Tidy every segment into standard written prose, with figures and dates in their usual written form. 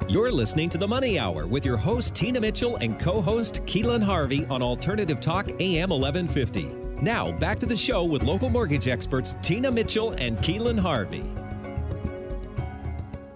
You're listening to The Money Hour with your host, Tina Mitchell, and co-host, Keelan Harvey on Alternative Talk, AM 1150. Now, back to the show with local mortgage experts, Tina Mitchell and Keelan Harvey.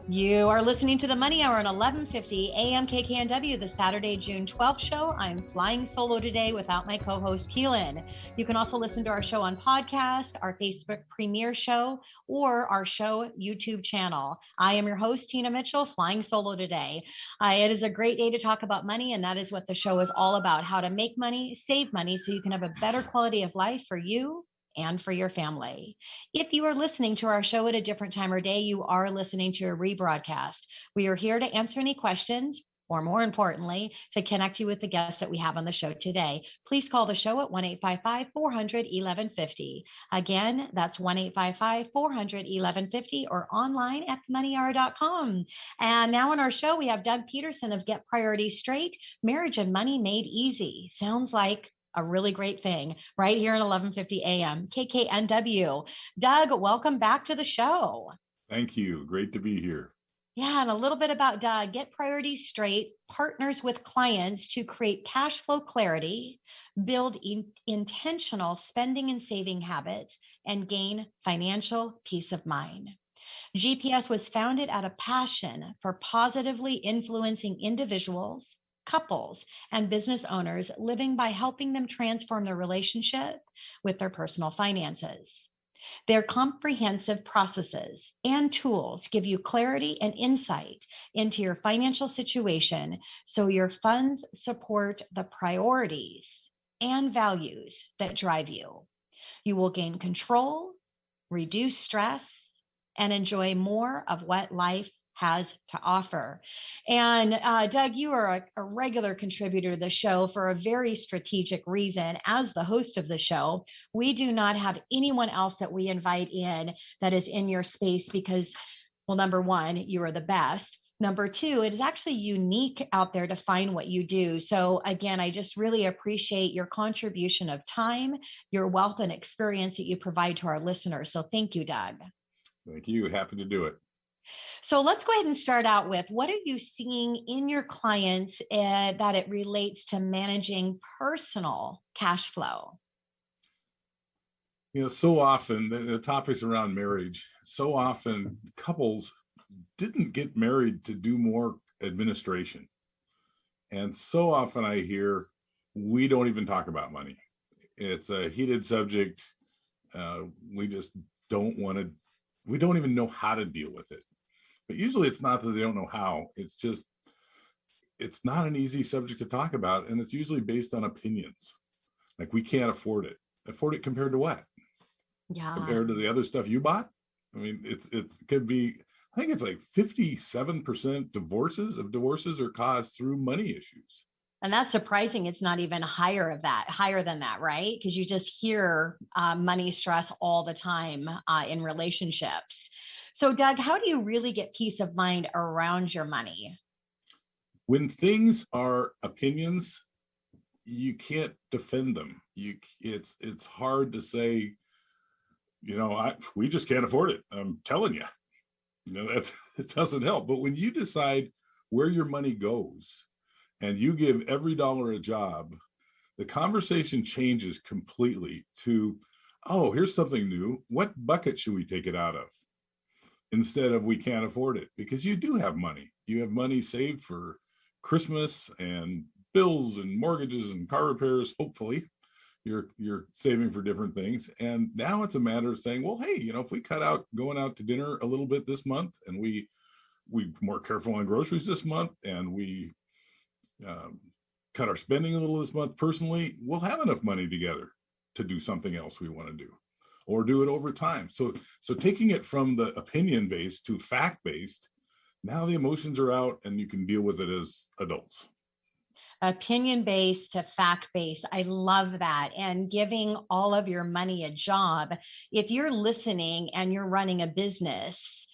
You are listening to The Money Hour on 1150 AM KKNW, the Saturday, June 12th show. I'm flying solo today without my co-host, Keelan. You can also listen to our show on podcast, our Facebook premiere show, or our show YouTube channel. I am your host, Tina Mitchell, flying solo today. It is a great day to talk about money, and that is what the show is all about, how to make money, save money, so you can have a better quality of life for you and for your family. If you are listening to our show at a different time or day, you are listening to a rebroadcast. We are here to answer any questions, or more importantly, to connect you with the guests that we have on the show today. Please call the show at 1-855-400-1150. Again, that's 1-855-400-1150 or online at themoneyhour.com. And now on our show, we have Doug Peterson of Get Priorities Straight, Marriage and Money Made Easy. Sounds like a really great thing right here at 1150 AM KKNW. Doug, welcome back to the show. Thank you. Great to be here. Yeah, and a little bit about Doug. Get Priorities Straight partners with clients to create cash flow clarity, build intentional spending and saving habits, and gain financial peace of mind. GPS was founded out of passion for positively influencing individuals, couples, and business owners living by helping them transform their relationship with their personal finances. Their comprehensive processes and tools give you clarity and insight into your financial situation so your funds support the priorities and values that drive you. You will gain control, reduce stress, and enjoy more of what life has to offer. And Doug, you are a regular contributor to the show for a very strategic reason. As the host of the show, we do not have anyone else that we invite in that is in your space because, well, number one, you are the best. Number two, it is actually unique out there to find what you do. So again, I just really appreciate your contribution of time, your wealth and experience that you provide to our listeners. So thank you, Doug. Thank you. Happy to do it. So let's go ahead and start out with, what are you seeing in your clients that it relates to managing personal cash flow? You know, so often the topics around marriage, so often couples didn't get married to do more administration. And so often I hear, we don't even talk about money. It's a heated subject. We just don't want to, we don't even know how to deal with it. But usually it's not that they don't know how, it's just, it's not an easy subject to talk about. And it's usually based on opinions. Like, we can't afford it. Afford it compared to what? Yeah. Compared to the other stuff you bought? I mean, it could be, I think it's like 57% divorces are caused through money issues. And that's surprising. It's not even higher than that, right? Because you just hear money stress all the time in relationships. So Doug, how do you really get peace of mind around your money? When things are opinions, you can't defend them. It's hard to say, we just can't afford it. I'm telling you, it doesn't help. But when you decide where your money goes and you give every dollar a job, the conversation changes completely to, oh, here's something new. What bucket should we take it out of? Instead of, we can't afford it, because you do have money. You have money saved for Christmas and bills and mortgages and car repairs. Hopefully you're saving for different things. And now it's a matter of saying, well, hey, if we cut out going out to dinner a little bit this month, and we more careful on groceries this month, and we cut our spending a little this month personally, we'll have enough money together to do something else we want to do, or do it over time. So taking it from the opinion-based to fact-based, now the emotions are out and you can deal with it as adults. Opinion-based to fact-based. I love that. And giving all of your money a job. If you're listening and you're running a business,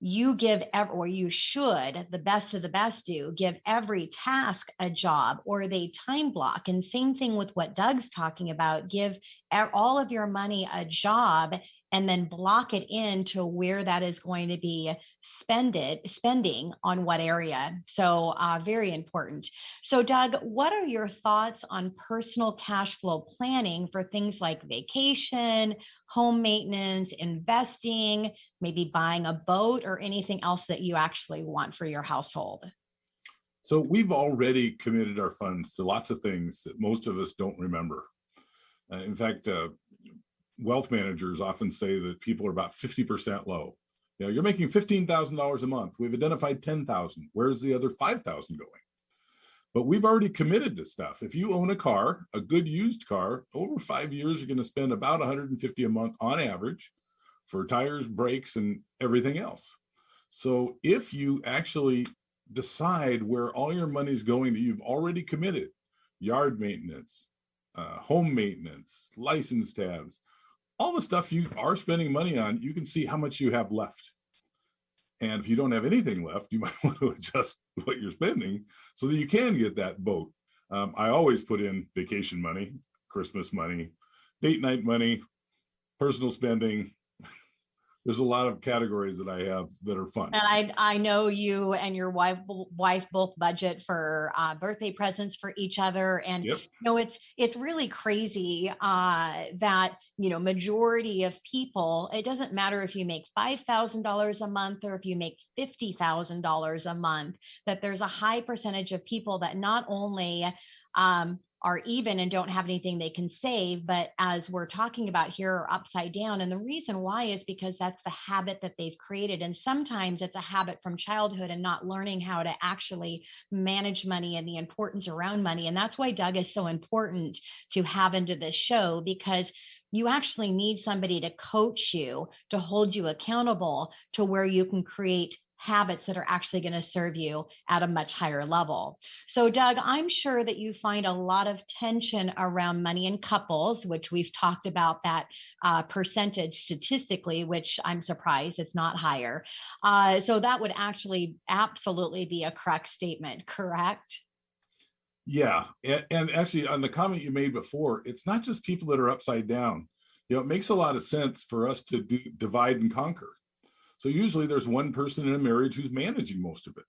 you give, or you should, the best of the best do, give every task a job, or they time block. And same thing with what Doug's talking about, give all of your money a job and then block it into where that is going to be spending on what area. So very important. So Doug, what are your thoughts on personal cash flow planning for things like vacation, home maintenance, investing, maybe buying a boat, or anything else that you actually want for your household? So we've already committed our funds to lots of things that most of us don't remember. In fact, wealth managers often say that people are about 50% low. You know, you're making $15,000 a month. We've identified 10,000. Where's the other 5,000 going? But we've already committed to stuff. If you own a car, a good used car, over 5 years, you're going to spend about $150 a month on average for tires, brakes, and everything else. So if you actually decide where all your money is going that you've already committed, yard maintenance, home maintenance, license tabs, all the stuff you are spending money on, you can see how much you have left. And if you don't have anything left, you might want to adjust what you're spending so that you can get that boat. I always put in vacation money, Christmas money, date night money, personal spending. There's a lot of categories that I have that are fun. And I know you and your wife both budget for birthday presents for each other, and Yep. It's really crazy that majority of people. It doesn't matter if you make $5,000 a month or if you make $50,000 a month. That there's a high percentage of people that not only are even and don't have anything they can save, but as we're talking about here, are upside down. And the reason why is because that's the habit that they've created. And sometimes it's a habit from childhood and not learning how to actually manage money and the importance around money. And that's why Doug is so important to have into this show, because you actually need somebody to coach you, to hold you accountable to where you can create habits that are actually going to serve you at a much higher level. So Doug, I'm sure that you find a lot of tension around money in couples, which we've talked about that percentage statistically, which I'm surprised it's not higher. So that would actually absolutely be a correct statement, correct? Yeah. And actually, on the comment you made before, it's not just people that are upside down. It makes a lot of sense for us to divide and conquer. So usually there's one person in a marriage who's managing most of it.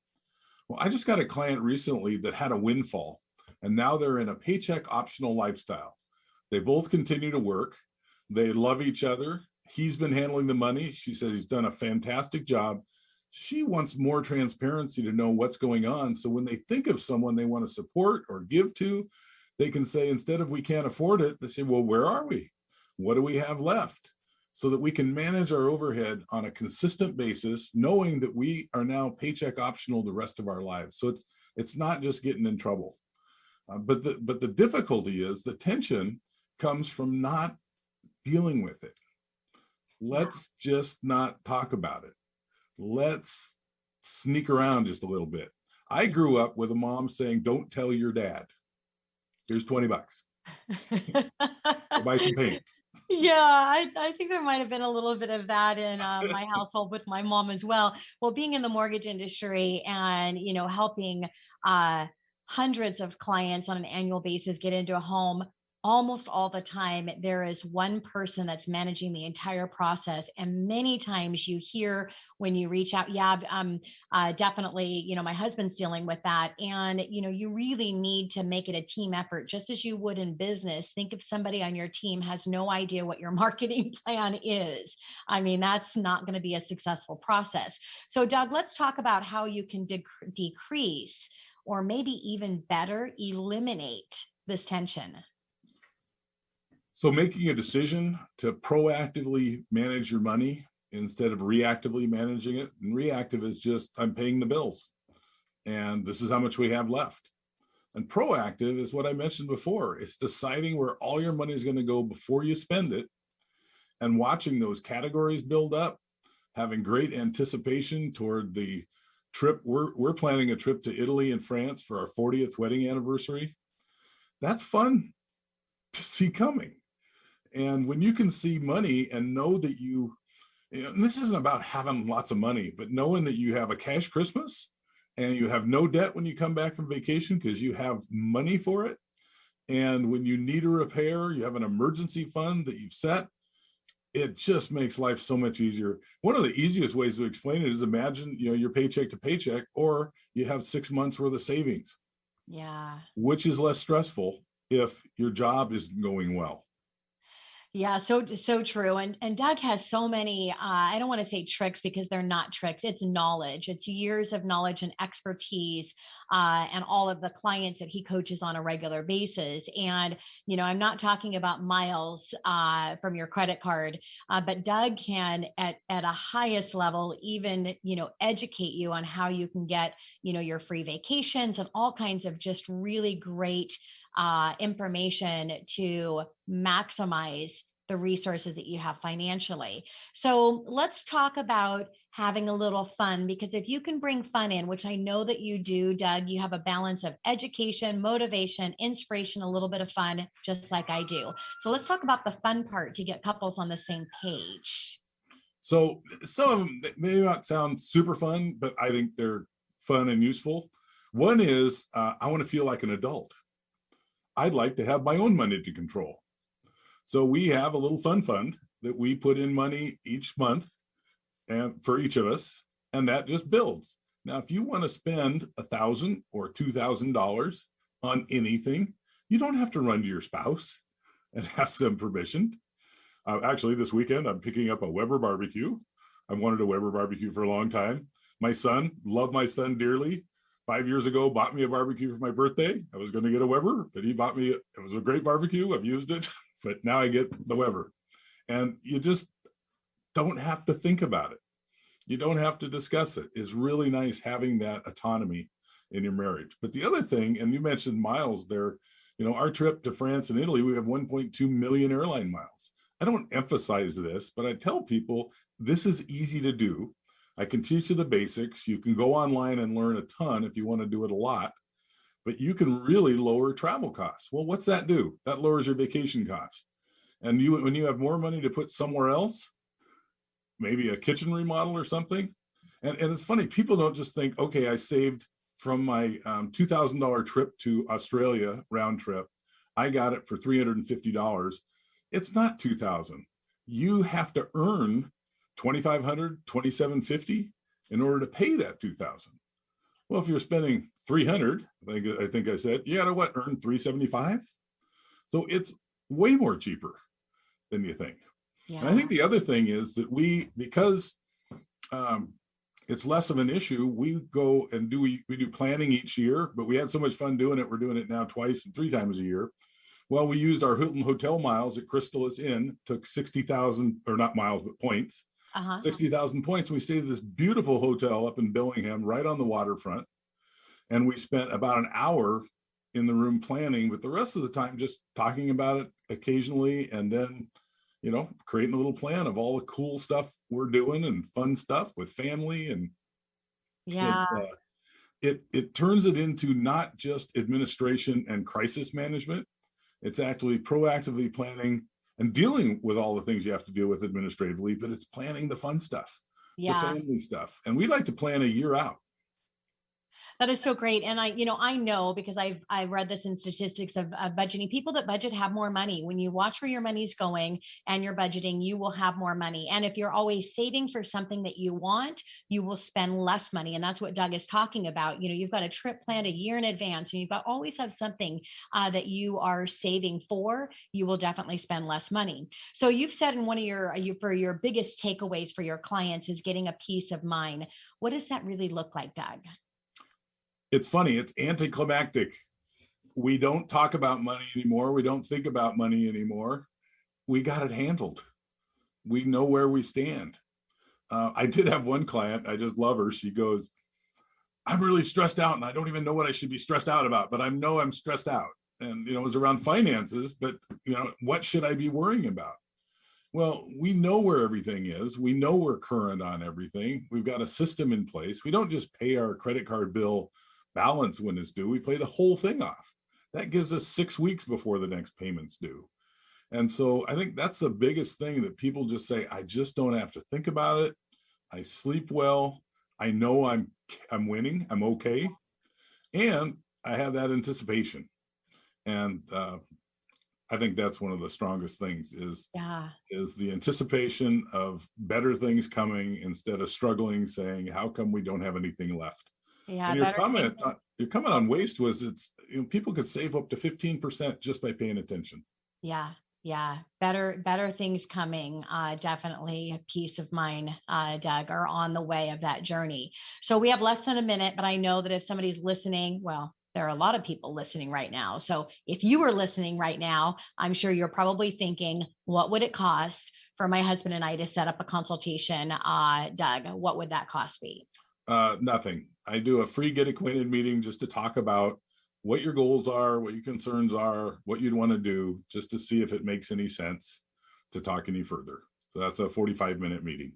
Well, I just got a client recently that had a windfall, and now they're in a paycheck optional lifestyle. They both continue to work. They love each other. He's been handling the money. She said he's done a fantastic job. She wants more transparency to know what's going on. So when they think of someone they want to support or give to, they can say, instead of we can't afford it, they say, well, where are we? What do we have left? So that we can manage our overhead on a consistent basis, knowing that we are now paycheck optional the rest of our lives. So it's not just getting in trouble. But the difficulty is the tension comes from not dealing with it. Let's just not talk about it. Let's sneak around just a little bit. I grew up with a mom saying, don't tell your dad. Here's $20. Go buy some paint. Yeah, I think there might have been a little bit of that in my household with my mom as well. Well, being in the mortgage industry and, helping hundreds of clients on an annual basis get into a home, almost all the time, there is one person that's managing the entire process. And many times you hear when you reach out, definitely, my husband's dealing with that. And, you really need to make it a team effort, just as you would in business. Think if somebody on your team has no idea what your marketing plan is. I mean, that's not going to be a successful process. So Doug, let's talk about how you can decrease, or maybe even better, eliminate this tension. So making a decision to proactively manage your money instead of reactively managing it. And reactive is just, I'm paying the bills and this is how much we have left. And proactive is what I mentioned before. It's deciding where all your money is going to go before you spend it and watching those categories build up, having great anticipation toward the trip. We're planning a trip to Italy and France for our 40th wedding anniversary. That's fun to see coming. And when you can see money and know that and this isn't about having lots of money, but knowing that you have a cash Christmas and you have no debt when you come back from vacation because you have money for it. And when you need a repair, you have an emergency fund that you've set. it just makes life so much easier. One of the easiest ways to explain it is imagine, your paycheck to paycheck, or you have 6 months worth of savings. Yeah. Which is less stressful if your job is going well? Yeah, so true. And Doug has so many, I don't want to say tricks because they're not tricks. It's knowledge. It's years of knowledge and expertise, and all of the clients that he coaches on a regular basis. And, I'm not talking about miles from your credit card, but Doug can at a highest level even, educate you on how you can get, your free vacations and all kinds of just really great information to maximize the resources that you have financially. So let's talk about having a little fun, because if you can bring fun in, which I know that you do, Doug, you have a balance of education, motivation, inspiration, a little bit of fun, just like I do. So let's talk about the fun part to get couples on the same page. So some of them may not sound super fun, but I think they're fun and useful. One is I want to feel like an adult. I'd like to have my own money to control. So we have a little fun fund that we put in money each month, and for each of us, and that just builds. Now, if you want to spend $1,000 or $2,000 on anything, you don't have to run to your spouse and ask them permission. Actually, this weekend, I'm picking up a Weber barbecue. I've wanted a Weber barbecue for a long time. My son, love my son dearly. 5 years ago, bought me a barbecue for my birthday. I was going to get a Weber, but he bought me, it was a great barbecue. I've used it, but now I get the Weber. And you just don't have to think about it. You don't have to discuss it. It's really nice having that autonomy in your marriage. But the other thing, and you mentioned miles there, our trip to France and Italy, we have 1.2 million airline miles. I don't emphasize this, but I tell people this is easy to do. I can teach you the basics. You can go online and learn a ton if you want to do it a lot, but you can really lower travel costs. Well, what's that do? That lowers your vacation costs. And when you have more money to put somewhere else, maybe a kitchen remodel or something. And it's funny, people don't just think, okay, I saved from my $2,000 trip to Australia round trip. I got it for $350. It's not $2,000. You have to earn $2,500, $2,750 in order to pay that $2,000. Well, if you're spending $300, I think I said, you gotta earn $375. So it's way more cheaper than you think. Yeah. And I think the other thing is that because it's less of an issue, we go and we do planning each year, but we had so much fun doing it. We're doing it now twice and 3 times a year. Well, we used our Hilton hotel miles at Chrysalis Inn, took 60,000, or not miles, but points, 60,000 points. We stayed at this beautiful hotel up in Bellingham, right on the waterfront. And we spent about an hour in the room planning, but the rest of the time just talking about it occasionally, and then, creating a little plan of all the cool stuff we're doing and fun stuff with family. And it turns it into not just administration and crisis management. It's actually proactively planning and dealing with all the things you have to deal with administratively, but it's planning the fun stuff, the family stuff. And we like to plan a year out. That is so great. And I know because I've read this in statistics of budgeting. People that budget have more money. When you watch where your money's going and you're budgeting, you will have more money. And if you're always saving for something that you want, you will spend less money. And that's what Doug is talking about. You've got a trip planned a year in advance, and you've got always have something that you are saving for. You will definitely spend less money. So you've said in one of your biggest takeaways for your clients is getting a peace of mind. What does that really look like, Doug? It's funny, it's anticlimactic. We don't talk about money anymore. We don't think about money anymore. We got it handled. We know where we stand. I did have one client, I just love her. She goes, I'm really stressed out and I don't even know what I should be stressed out about, but I know I'm stressed out. And, it was around finances, but, what should I be worrying about? Well, we know where everything is. We know we're current on everything. We've got a system in place. We don't just pay our credit card bill balance when it's due. We pay the whole thing off. That gives us 6 weeks before the next payment's due. And so I think that's the biggest thing, that people just say, I just don't have to think about it. I sleep well. I know I'm winning. I'm okay. And I have that anticipation. And I think that's one of the strongest things is Yeah. the anticipation of better things coming instead of struggling, saying, how come we don't have anything left? Yeah. And Better things. your comment on waste was people could save up to 15% just by paying attention. Yeah. Yeah. Better things coming. Definitely peace of mind, Doug, are on the way of that journey. So we have less than a minute, but I know that if somebody's listening, well, there are a lot of people listening right now. So if you were listening right now, I'm sure you're probably thinking, what would it cost for my husband and I to set up a consultation? Doug, what would that cost be? Nothing. I do a free get acquainted meeting just to talk about what your goals are, what your concerns are, what you'd want to do, just to see if it makes any sense to talk any further. So that's a 45-minute meeting.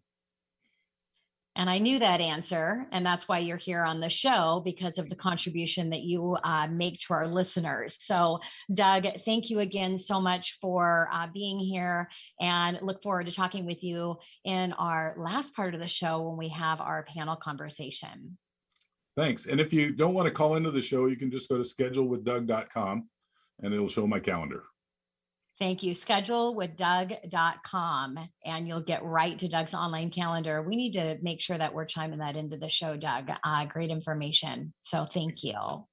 And I knew that answer. And that's why you're here on the show, because of the contribution that you make to our listeners. So, Doug, thank you again so much for being here, and look forward to talking with you in our last part of the show when we have our panel conversation. Thanks. And if you don't want to call into the show, you can just go to schedulewithdoug.com and it'll show my calendar. Thank you. Schedulewithdoug.com, and you'll get right to Doug's online calendar. We need to make sure that we're chiming that into the show, Doug. Great information. So thank you.